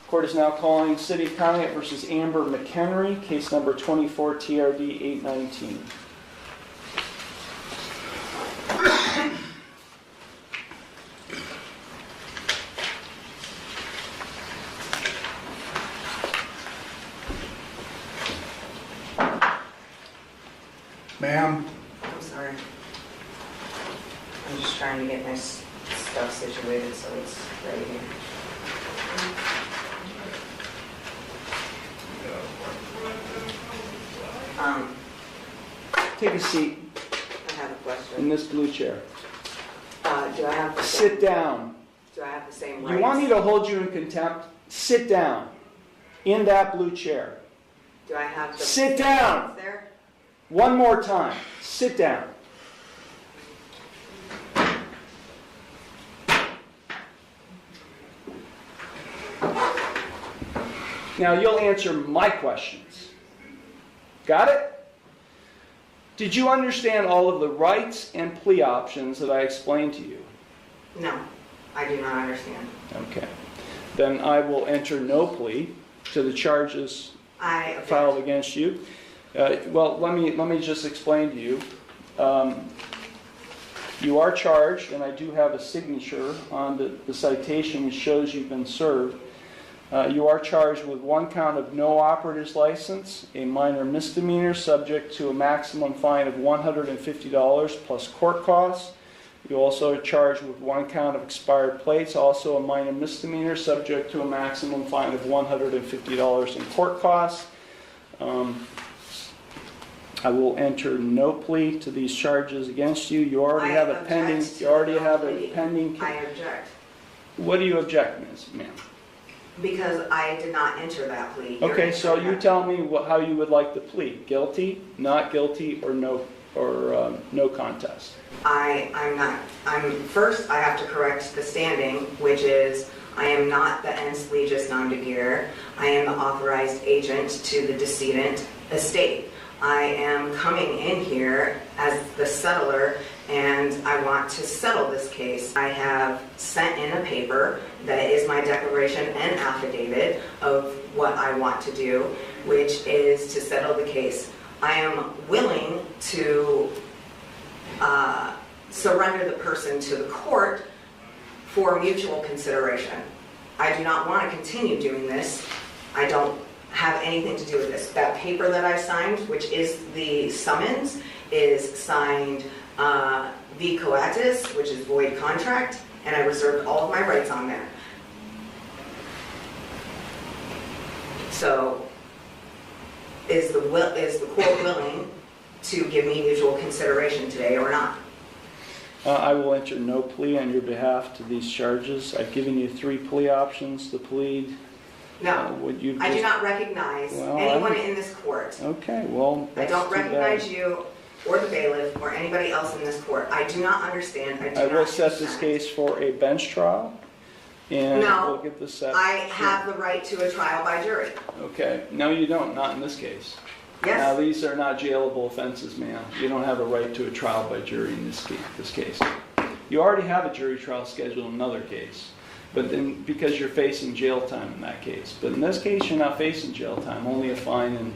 Court is now calling City of Conneaut versus Amber McHenry, case number 24 TRD 819. Ma'am. I'm sorry. I'm just trying to get my stuff situated so it's ready here. Take a seat I have a in question. this blue chair. Do I have the Sit down. Do I have the same rights? You want me to hold you in contempt? Sit down in that blue chair. Do I have the Sit down. rights there? One more time. Sit down. Now you'll answer my questions. Got it? Did you understand all of the rights and plea options that I explained to you? No, I do not understand. Okay. Then I will enter no plea to the charges I object. filed against you. Well, let me just explain to you. You are charged, and I do have a signature on the citation which shows you've been served. You are charged with one count of no operator's license, a minor misdemeanor subject to a maximum fine of $150 plus court costs. You also are charged with one count of expired plates, also a minor misdemeanor subject to a maximum fine of $150 in court costs. I will enter no plea to these charges against you. You already have a pending. You already have a pending. I object. What do you object, ma'am? Because I did not enter that plea. Okay, so you tell me how you would like the plea: guilty, not guilty, or no contest. First, I have to correct the standing, which is I am not the ens legis non degear. I am the authorized agent to the decedent estate. I am coming in here as the settler, and I want to settle this case. I have sent in a paper that is my declaration and affidavit of what I want to do, which is to settle the case. I am willing to surrender the person to the court for mutual consideration. I do not want to continue doing this. I don't have anything to do with this. That paper that I signed, which is the summons, is signed v coatis, which is void contract, and I reserved all of my rights on there. So, is the court willing to give me mutual consideration today or not? I will enter no plea on your behalf to these charges. I've given you 3 plea options to plead. No, I do just... not recognize anyone in this court. Okay, well, I don't recognize you or the bailiff or anybody else in this court. I do not understand. I will set this case for a bench trial, and we'll get this set. I have the right to a trial by jury. Okay, no you don't, not in this case. Yes. Now these are not jailable offenses, ma'am. You don't have a right to a trial by jury in this case. You already have a jury trial scheduled in another case. But then, because you're facing jail time in that case. But in this case, you're not facing jail time, only a fine and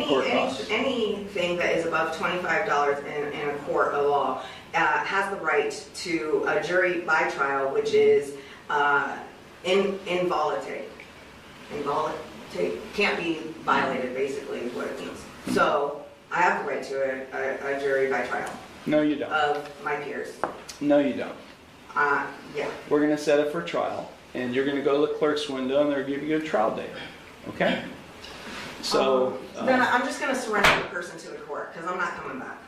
court costs. Anything that is above $25 in a court of law has the right to a jury by trial, which is involuntary. Involuntary can't be violated, basically, is what it means. So I have the right to a jury by trial. No, you don't. Of my peers. No, you don't. Yeah. We're going to set it for trial, and you're going to go to the clerk's window, and they're going to give you a trial date. Okay? So... then I'm just going to surrender the person to the court, because I'm not coming back.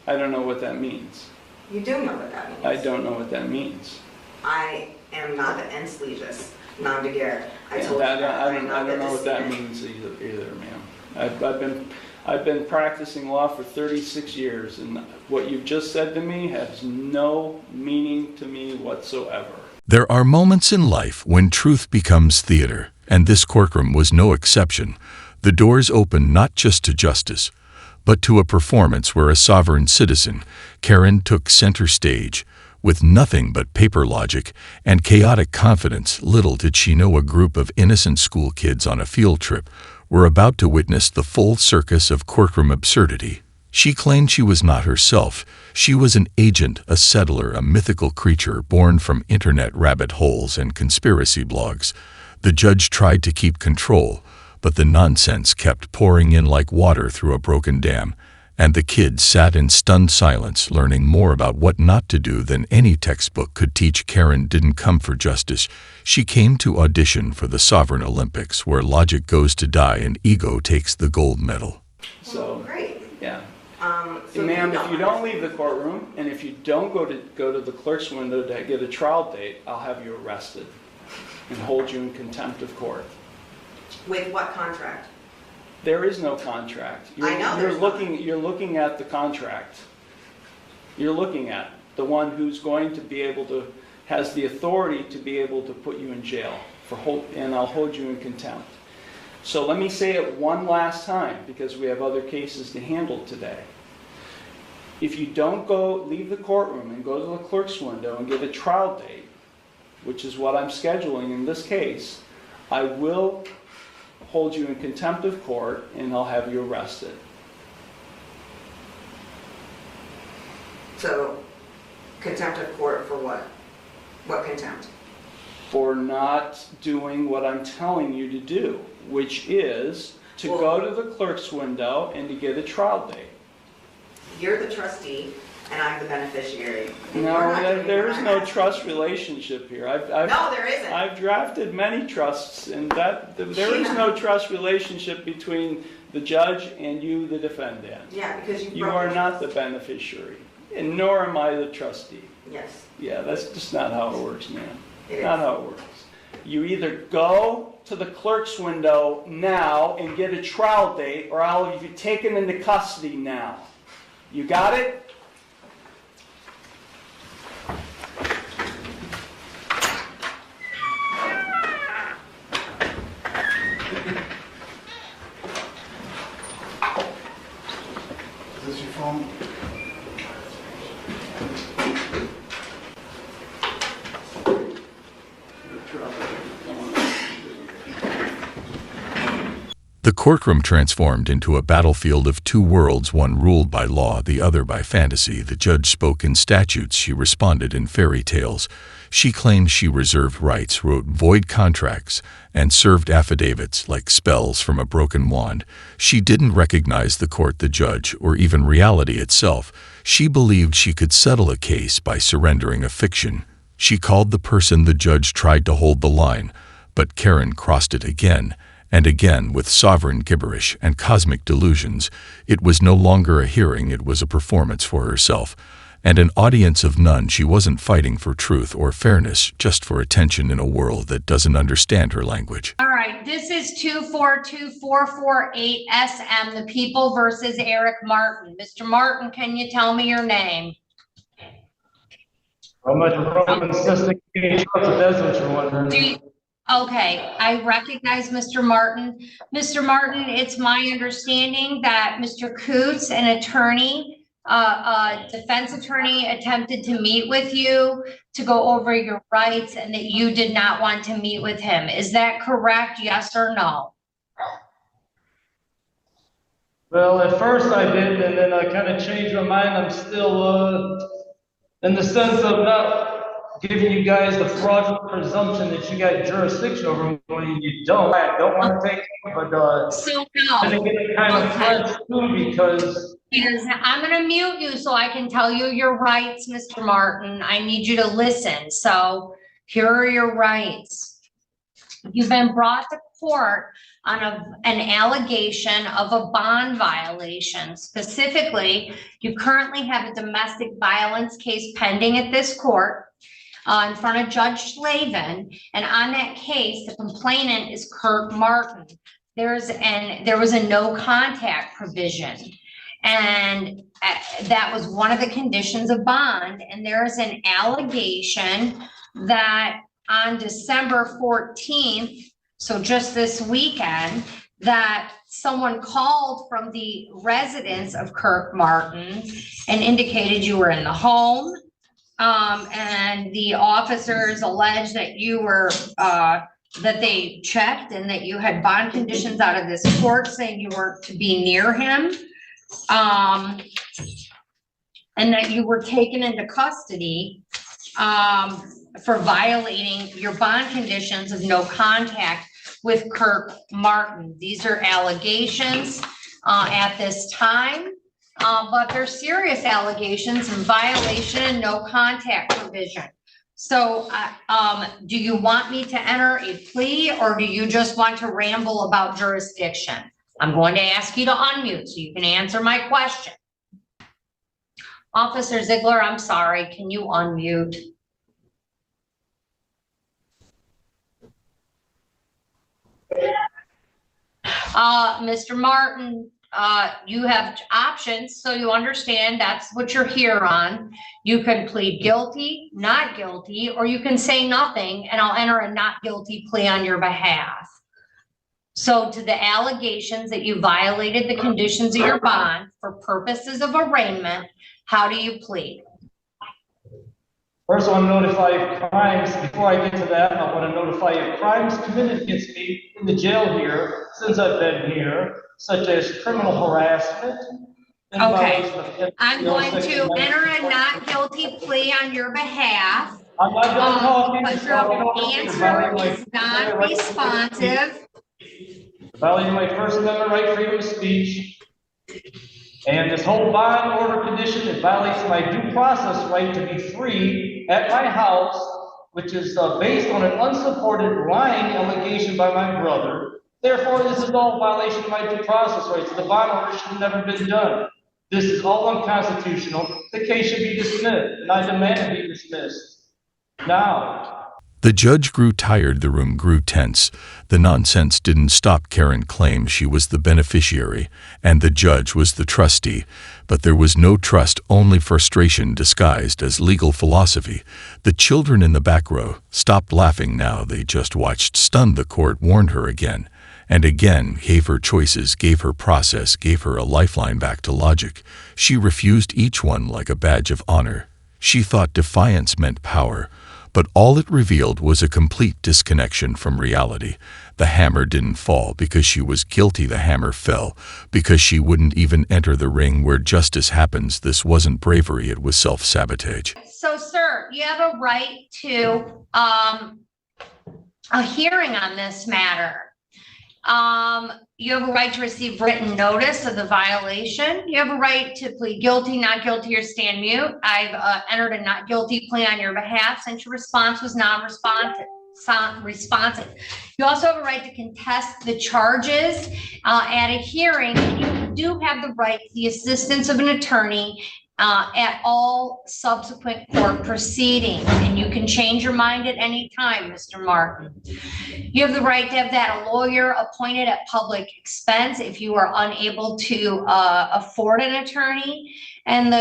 I don't know what that means. You do know what that means. I don't know what that means. I am not the ens legis non degear. I told you that. that. I don't know what that means either, ma'am. I've been practicing law for 36 years, and what you've just said to me has no meaning to me whatsoever. There are moments in life when truth becomes theater, and this courtroom was no exception. The doors open not just to justice, but to a performance where a sovereign citizen, Karen, took center stage. With nothing but paper logic and chaotic confidence, little did she know a group of innocent school kids on a field trip were about to witness the full circus of courtroom absurdity. She claimed she was not herself. She was an agent, a settler, a mythical creature born from internet rabbit holes and conspiracy blogs. The judge tried to keep control, but the nonsense kept pouring in like water through a broken dam, and the kids sat in stunned silence, learning more about what not to do than any textbook could teach. Karen didn't come for justice. She came to audition for the Sovereign Olympics, where logic goes to die and ego takes the gold medal. So great. Yeah. So Ma'am, if you don't leave the courtroom, and if you don't go to the clerk's window to get a trial date, I'll have you arrested and hold you in contempt of court. With what contract? There is no contract. I know You're looking at the contract. You're looking at the one who's going to be able to, has the authority to be able to put you in jail and I'll hold you in contempt. So let me say it one last time, because we have other cases to handle today. If you don't leave the courtroom and go to the clerk's window and get a trial date, which is what I'm scheduling in this case, I will hold you in contempt of court and I'll have you arrested. So, contempt of court for what? What contempt? For not doing what I'm telling you to do, which is to go to the clerk's window and to get a trial date. You're the trustee and I'm the beneficiary. No, there is no trust relationship here. No, there isn't. I've drafted many trusts, and there is no trust relationship between the judge and you, the defendant. Yeah, because you are not the beneficiary, and nor am I the trustee. Yes. Yeah, that's just not how it works, man. It Not is. how it works. You either go to the clerk's window now and get a trial date, or I'll have you taken into custody now. You got it? Is this your phone? The courtroom transformed into a battlefield of two worlds, one ruled by law, the other by fantasy. The judge spoke in statutes, she responded in fairy tales. She claimed she reserved rights, wrote void contracts, and served affidavits like spells from a broken wand. She didn't recognize the court, the judge, or even reality itself. She believed she could settle a case by surrendering a fiction. She called the person the judge tried to hold the line, but Karen crossed it again and again with sovereign gibberish and cosmic delusions. It was no longer a hearing, it was a performance for herself. And an audience of none. She wasn't fighting for truth or fairness, just for attention in a world that doesn't understand her language. All right, this is 242448 SM, the People versus Eric Martin. Mr. Martin, can you tell me your name? Roman cystic that's what you're wondering. Okay, I recognize Mr. Martin. Mr. Martin, it's my understanding that Mr. Coots, an attorney, defense attorney, attempted to meet with you to go over your rights and that you did not want to meet with him. Is that correct? Yes or no? Well, at first I did, and then I kind of changed my mind. I'm still in the sense of not giving you guys the fraudulent presumption that you got jurisdiction over me when you don't. I don't want to take it, but So no. I think it's kind of fresh too, because I'm going to mute you so I can tell you your rights, Mr. Martin. I need you to listen. So here are your rights. You've been brought to court on an allegation of a bond violation. Specifically, you currently have a domestic violence case pending at this court in front of Judge Slavin. And on that case, the complainant is Kirk Martin. There was a no contact provision. And that was one of the conditions of bond. And there is an allegation that on December 14th, so just this weekend, that someone called from the residence of Kirk Martin and indicated you were in the home, and the officers alleged that you were, that they checked and that you had bond conditions out of this court saying you weren't to be near him. And that you were taken into custody, for violating your bond conditions of no contact with Kirk Martin. These are allegations, at this time, but they're serious allegations in violation and no contact provision. So, do you want me to enter a plea, or do you just want to ramble about jurisdiction? I'm going to ask you to unmute so you can answer my question. Officer Ziegler, I'm sorry, can you unmute? Mr. Martin, you have options, so you understand that's what you're here on. You can plead guilty, not guilty, or you can say nothing and I'll enter a not guilty plea on your behalf. So to the allegations that you violated the conditions of your bond for purposes of arraignment, how do you plead? First, I want to notify crimes. Before I get to that, I want to notify crimes committed against me in the jail here since I've been here, such as criminal harassment. Okay, I'm going to enter a not guilty plea on your behalf. I'm not done talking. But your answer is non-responsive. Violating my First Amendment right, freedom of speech. And this whole bond order condition, it violates my due process right to be free at my house, which is based on an unsupported lying allegation by my brother. Therefore, this is all violation of my due process rights. The bond order should have never been done. This is all unconstitutional. The case should be dismissed, and I demand it be dismissed. Now. The judge grew tired, the room grew tense. The nonsense didn't stop. Karen claimed she was the beneficiary, and the judge was the trustee. But there was no trust, only frustration disguised as legal philosophy. The children in the back row stopped laughing now. They just watched, stunned. The court warned her again and again, gave her choices, gave her process, gave her a lifeline back to logic. She refused each one like a badge of honor. She thought defiance meant power. But all it revealed was a complete disconnection from reality. The hammer didn't fall because she was guilty. The hammer fell because she wouldn't even enter the ring where justice happens. This wasn't bravery, it was self-sabotage. So, sir, you have a right to a hearing on this matter. You have a right to receive written notice of the violation. You have a right to plead guilty, not guilty, or stand mute. I've entered a not guilty plea on your behalf since your response was non-responsive. You also have a right to contest the charges at a hearing. You do have the right to the assistance of an attorney at all subsequent court proceedings, and you can change your mind at any time, Mr. Martin. You have the right to have that a lawyer appointed at public expense if you are unable to afford an attorney, and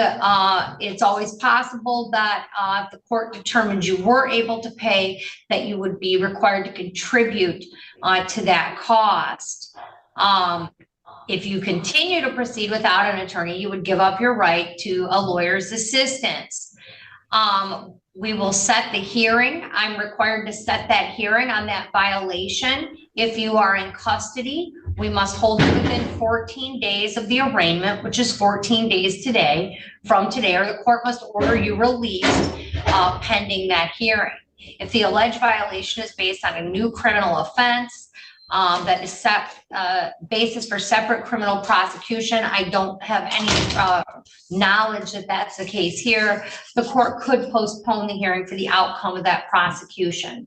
it's always possible that if the court determines you were able to pay, that you would be required to contribute to that cost. If you continue to proceed without an attorney, you would give up your right to a lawyer's assistance. We will set the hearing. I'm required to set that hearing on that violation. If you are in custody, we must hold it within 14 days of the arraignment, which is 14 days from today, or the court must order you released pending that hearing. If the alleged violation is based on a new criminal offense, that is basis for separate criminal prosecution, I don't have any knowledge that that's the case here. The court could postpone the hearing for the outcome of that prosecution.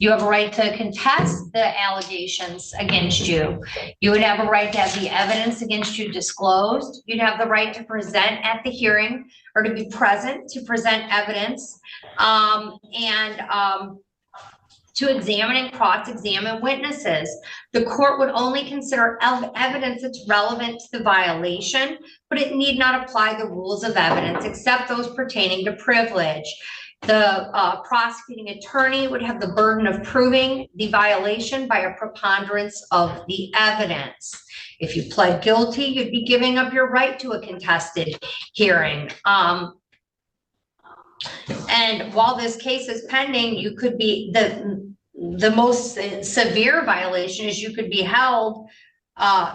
You have a right to contest the allegations against you. You would have a right to have the evidence against you disclosed. You'd have the right to present at the hearing, or to be present to present evidence, to examine and cross-examine witnesses. The court would only consider evidence that's relevant to the violation, but it need not apply the rules of evidence except those pertaining to privilege. The prosecuting attorney would have the burden of proving the violation by a preponderance of the evidence. If you pled guilty, you'd be giving up your right to a contested hearing. And while this case is pending, you could be, the most severe violation is you could be held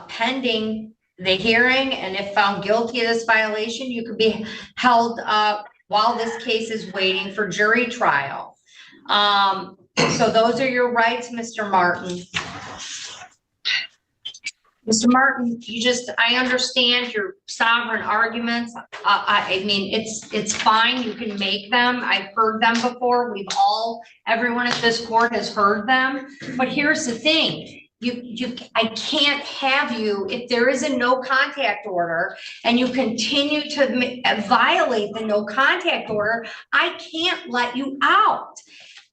pending the hearing, and if found guilty of this violation, you could be held while this case is waiting for jury trial. So those are your rights, Mr. Martin. Mr. Martin, I understand your sovereign arguments. I mean, it's fine. You can make them. I've heard them before. Everyone at this court has heard them. But here's the thing. I can't have you, if there is a no contact order and you continue to violate the no contact order, I can't let you out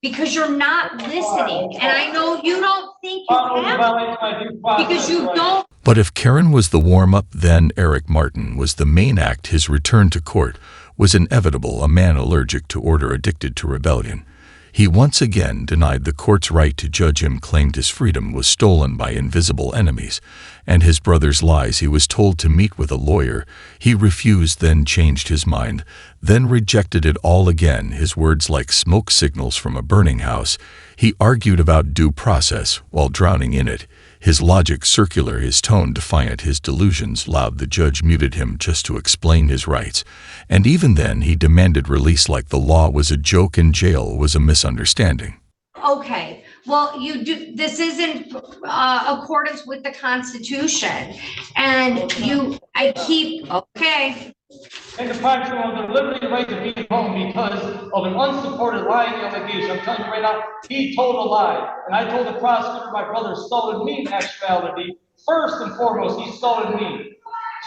because you're not listening. And I know you don't think you have because you don't. But if Karen was the warm-up, then Eric Martin was the main act. His return to court was inevitable, a man allergic to order, addicted to rebellion. He once again denied the court's right to judge him, claimed his freedom was stolen by invisible enemies, and his brother's lies. He was told to meet with a lawyer. He refused, then changed his mind, then rejected it all again, his words like smoke signals from a burning house. He argued about due process while drowning in it. His logic circular, his tone defiant, his delusions loud. The judge muted him just to explain his rights. And even then, he demanded release like the law was a joke and jail was a misunderstanding. Okay, well, this is in accordance with the Constitution. And okay. And the fact of the liberty right to be home because of an unsupported lying allegation. I'm telling you right now, he told a lie. And I told the prosecutor my brother assaulted me in actuality. First and foremost, he assaulted me.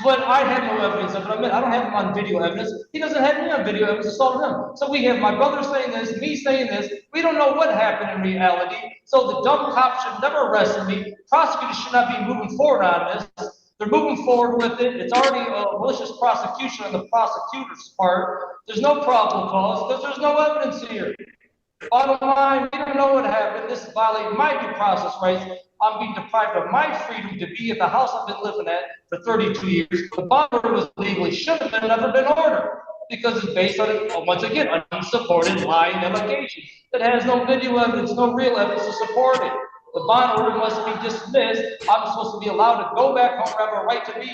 But I had no evidence of it. I don't have him on video evidence. He doesn't have me on video evidence assaulting him. So we have my brother saying this, me saying this. We don't know what happened in reality. So the dumb cop should never arrest me. Prosecutors should not be moving forward on this. They're moving forward with it. It's already a malicious prosecution on the prosecutor's part. There's no probable cause because there's no evidence here. Bottom line, we don't know what happened. This is violating my due process rights. I'm being deprived of my freedom to be at the house I've been living at for 32 years. The bond order was legally, should have never been ordered because it's based on, once again, an unsupported lying allegation that has no video evidence, no real evidence to support it. The bond order must be dismissed. I'm supposed to be allowed to go back home where I have a right to be.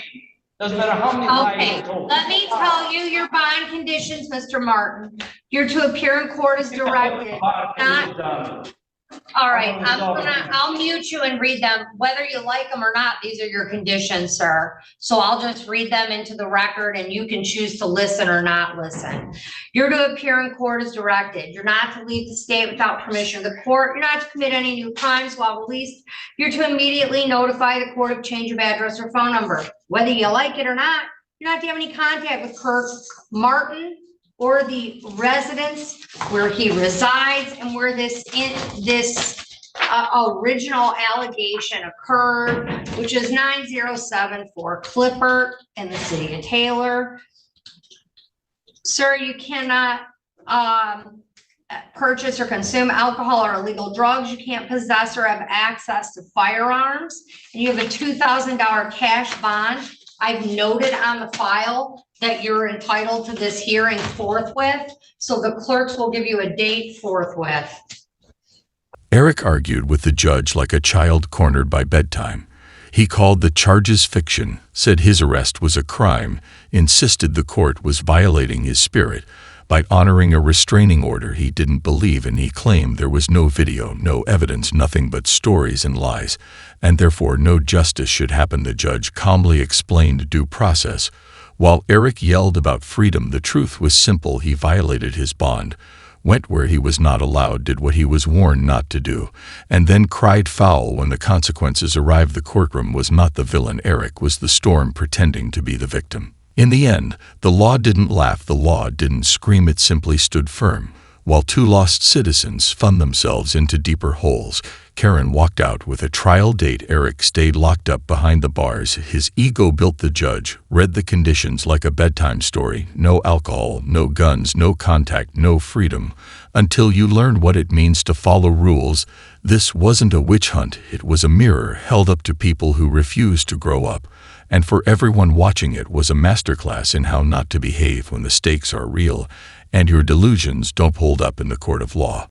Doesn't matter how many lies are told. Let me tell you your bond conditions, Mr. Martin. You're to appear in court as directed. All right, I'll mute you and read them, whether you like them or not. These are your conditions, sir. So I'll just read them into the record and you can choose to listen or not listen. You're to appear in court as directed. You're not to leave the state without permission of the court. You're not to commit any new crimes while released. You're to immediately notify the court of change of address or phone number. Whether you like it or not, you're not to have any contact with Kirk Martin or the residence where he resides and where this original allegation occurred, which is 9074 Clippert in the city of Taylor. Sir, you cannot purchase or consume alcohol or illegal drugs. You can't possess or have access to firearms. And you have a $2,000 cash bond. I've noted on the file that you're entitled to this hearing forthwith, so the clerks will give you a date forthwith. Eric argued with the judge like a child cornered by bedtime. He called the charges fiction, said his arrest was a crime, insisted the court was violating his spirit by honoring a restraining order he didn't believe in. He claimed there was no video, no evidence, nothing but stories and lies, and therefore no justice should happen. The judge calmly explained due process. While Eric yelled about freedom, the truth was simple. He violated his bond, went where he was not allowed, did what he was warned not to do, and then cried foul when the consequences arrived. The courtroom was not the villain. Eric was the storm pretending to be the victim. In the end, the law didn't laugh, the law didn't scream, it simply stood firm. While two lost citizens spun themselves into deeper holes, Karen walked out with a trial date. Eric stayed locked up behind the bars. His ego built the judge, read the conditions like a bedtime story. No alcohol, no guns, no contact, no freedom. Until you learn what it means to follow rules. This wasn't a witch hunt. It was a mirror held up to people who refused to grow up. And for everyone watching, it was a masterclass in how not to behave when the stakes are real and your delusions don't hold up in the court of law.